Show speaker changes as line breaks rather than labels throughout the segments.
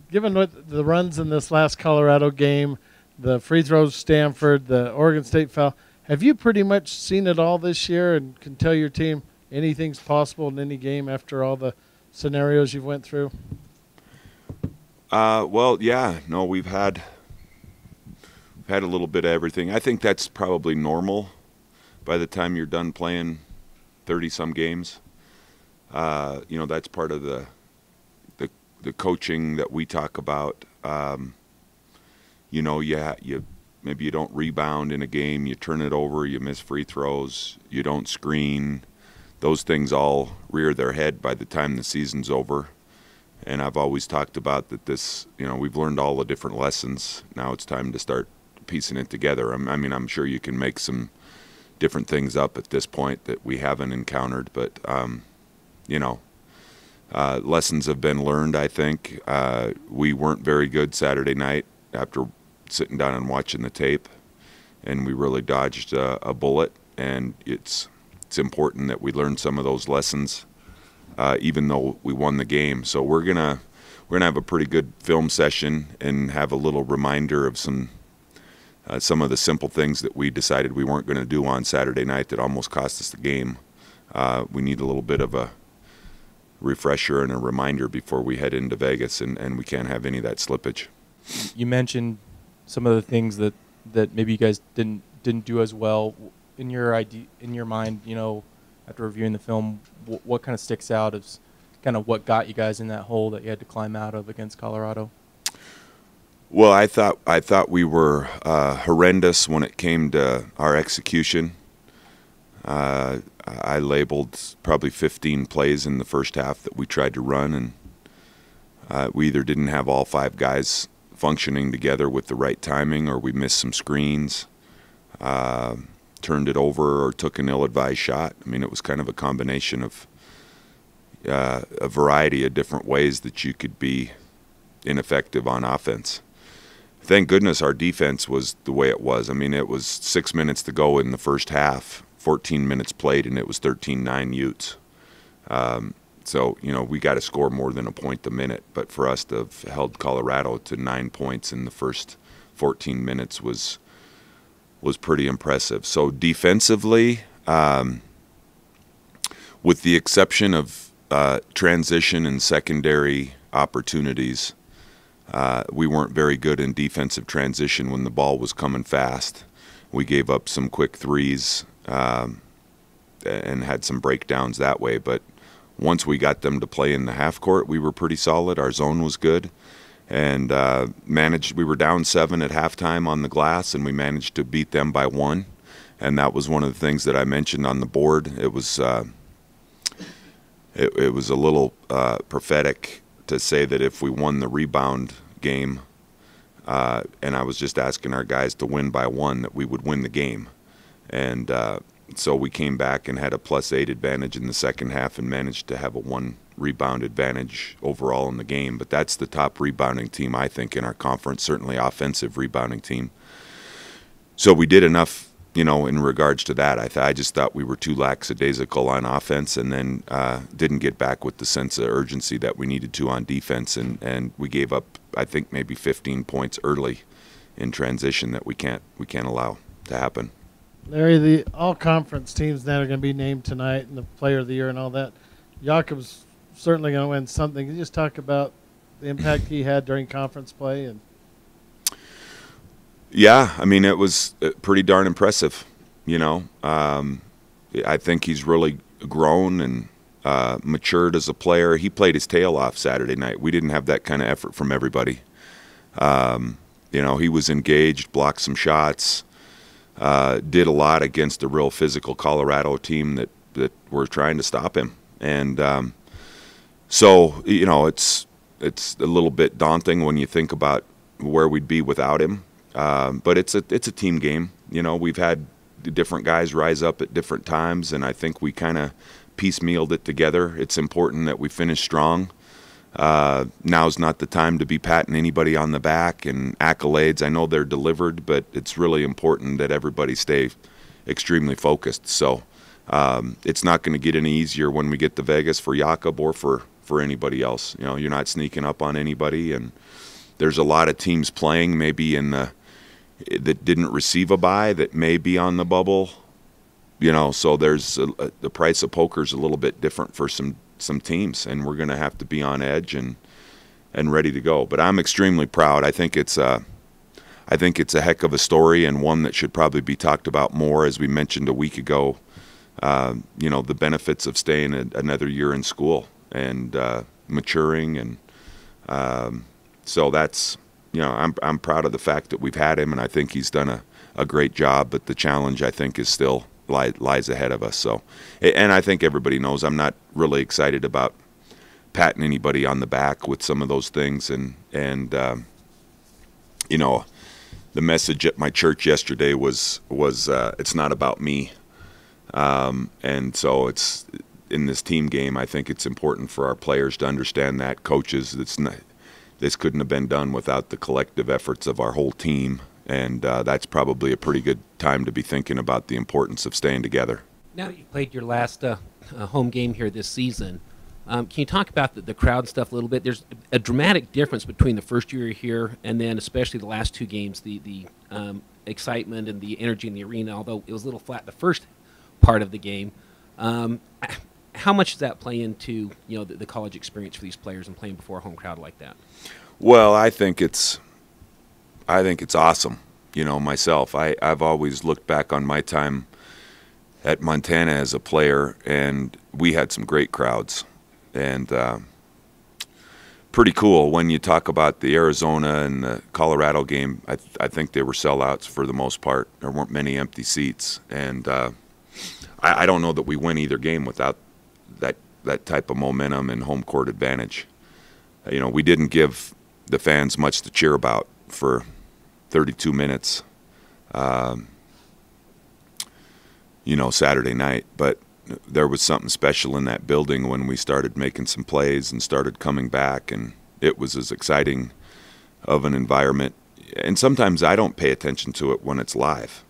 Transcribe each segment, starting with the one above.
given what the runs in this last Colorado game, the free throws, Stanford, the Oregon State foul, have you pretty much seen it all this year and can tell your team anything's possible in any game after all the scenarios you've went through?
Well, yeah, no, we've had a little bit of everything. I think that's probably normal by the time you're done playing 30-some games. That's part of the coaching that we talk about. Maybe you don't rebound in a game, you turn it over, you miss free throws, you don't screen. Those things all rear their head by the time the season's over. And I've always talked about that we've learned all the different lessons. Now it's time to start piecing it together. I'm sure you can make some different things up at this point that we haven't encountered, but, lessons have been learned, I think. We weren't very good Saturday night after sitting down and watching the tape, and we really dodged a bullet, and it's important that we learn some of those lessons, even though we won the game. So we're gonna have a pretty good film session and have a little reminder of some of the simple things that we decided we weren't going to do on Saturday night that almost cost us the game. We need a little bit of a refresher and a reminder before we head into Vegas, and we can't have any of that slippage.
You mentioned some of the things that maybe you guys didn't do as well. In your mind, after reviewing the film, what kind of sticks out as kind of what got you guys in that hole that you had to climb out of against Colorado?
Well, I thought we were horrendous when it came to our execution. I labeled probably 15 plays in the first half that we tried to run, and we either didn't have all 5 guys functioning together with the right timing, or we missed some screens, turned it over, or took an ill-advised shot. It was kind of a combination of a variety of different ways that you could be ineffective on offense. Thank goodness our defense was the way it was. It was 6 minutes to go in the first half, 14 minutes played, and it was 13-9 Utes. So, we got to score more than a point a minute. But for us to have held Colorado to 9 points in the first 14 minutes was pretty impressive. So defensively, with the exception of transition and secondary opportunities, we weren't very good in defensive transition when the ball was coming fast. We gave up some quick threes and had some breakdowns that way. But once we got them to play in the half court, we were pretty solid. Our zone was good, and we were down 7 at halftime on the glass, and we managed to beat them by 1. And that was one of the things that I mentioned on the board. It was it was a little prophetic to say that if we won the rebound game, and I was just asking our guys to win by 1, that we would win the game. And so we came back and had a +8 advantage in the second half and managed to have a 1 rebound advantage overall in the game. But that's the top rebounding team, I think, in our conference, certainly offensive rebounding team. So we did enough, in regards to that. I just thought we were too lackadaisical on offense, and then didn't get back with the sense of urgency that we needed to on defense, and we gave up, I think, maybe 15 points early in transition that we can't allow to happen.
Larry, the all-conference teams that are going to be named tonight and the player of the year and all that, Jakob's certainly going to win something. Can you just talk about the impact he had during conference play? And
yeah, it was pretty darn impressive. I think he's really grown and matured as a player. He played his tail off Saturday night. We didn't have that kind of effort from everybody. He was engaged, blocked some shots, did a lot against a real physical Colorado team that were trying to stop him. And so, it's a little bit daunting when you think about where we'd be without him. But it's a team game. We've had different guys rise up at different times, and I think we kind of piecemealed it together. It's important that we finish strong. Now's not the time to be patting anybody on the back and accolades. I know they're delivered, but it's really important that everybody stay extremely focused. So it's not going to get any easier when we get to Vegas for Jakob or for for anybody else. You know, you're not sneaking up on anybody, and there's a lot of teams playing maybe that didn't receive a bye that may be on the bubble. You know, so there's the price of poker is a little bit different for some teams, and we're going to have to be on edge and ready to go. But I'm extremely proud. I think it's a heck of a story, and one that should probably be talked about more. As we mentioned a week ago, you know, the benefits of staying another year in school and maturing, and so that's, you know, I'm proud of the fact that we've had him, and I think he's done a great job. But the challenge, I think, is still lies ahead of us. So, and I think everybody knows I'm not really excited about patting anybody on the back with some of those things, and you know, the message at my church yesterday was it's not about me, and so it's in this team game. I think it's important for our players to understand that, coaches, this couldn't have been done without the collective efforts of our whole team, and that's probably a pretty good time to be thinking about the importance of staying together.
Now that you've played your last home game here this season, can you talk about the crowd stuff a little bit? There's a dramatic difference between the first year here and then especially the last two games, the excitement and the energy in the arena, although it was a little flat the first part of the game. How much does that play into, you know, the college experience for these players and playing before a home crowd like that?
Well, I think it's awesome. You know, myself, I've always looked back on my time at Montana as a player, and we had some great crowds. And pretty cool when you talk about the Arizona and the Colorado game. I think they were sellouts for the most part. There weren't many empty seats, and I don't know that we win either game without that type of momentum and home court advantage. You know, we didn't give the fans much to cheer about for 32 minutes, you know, Saturday night, but there was something special in that building when we started making some plays and started coming back, and it was as exciting of an environment. And sometimes I don't pay attention to it when it's live,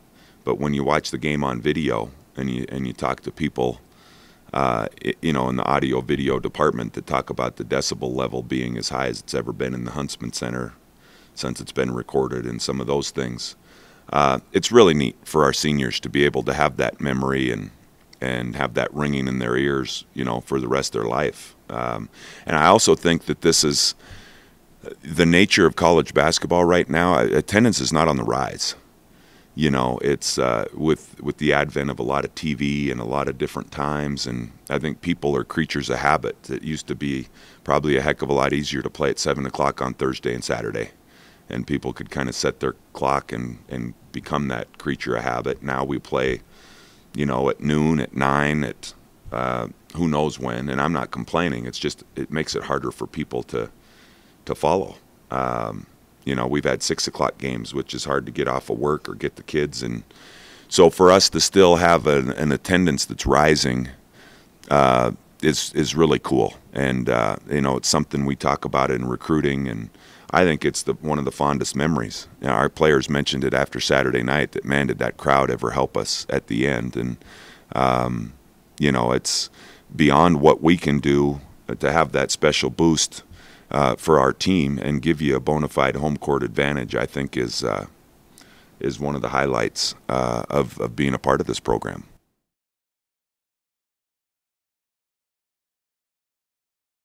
but when you watch the game on video and you talk to people, you know, in the audio video department, that talk about the decibel level being as high as it's ever been in the Huntsman Center since it's been recorded, and some of those things. It's really neat for our seniors to be able to have that memory and have that ringing in their ears, you know, for the rest of their life. And I also think that this is the nature of college basketball right now. Attendance is not on the rise. You know, it's with the advent of a lot of TV and a lot of different times, and I think people are creatures of habit. It used to be probably a heck of a lot easier to play at 7 o'clock on Thursday and Saturday, and people could kind of set their clock and become that creature of habit. Now we play, you know, at noon, at 9, at who knows when, and I'm not complaining. It's just it makes it harder for people to follow. You know, we've had 6 o'clock games, which is hard to get off of work or get the kids. And so for us to still have an attendance that's rising is really cool. And, you know, it's something we talk about in recruiting, and I think it's one of the fondest memories. You know, our players mentioned it after Saturday night that, man, did that crowd ever help us at the end. And, you know, it's beyond what we can do to have that special boost for our team and give you a bona fide home court advantage. I think is one of the highlights of being a part of this program.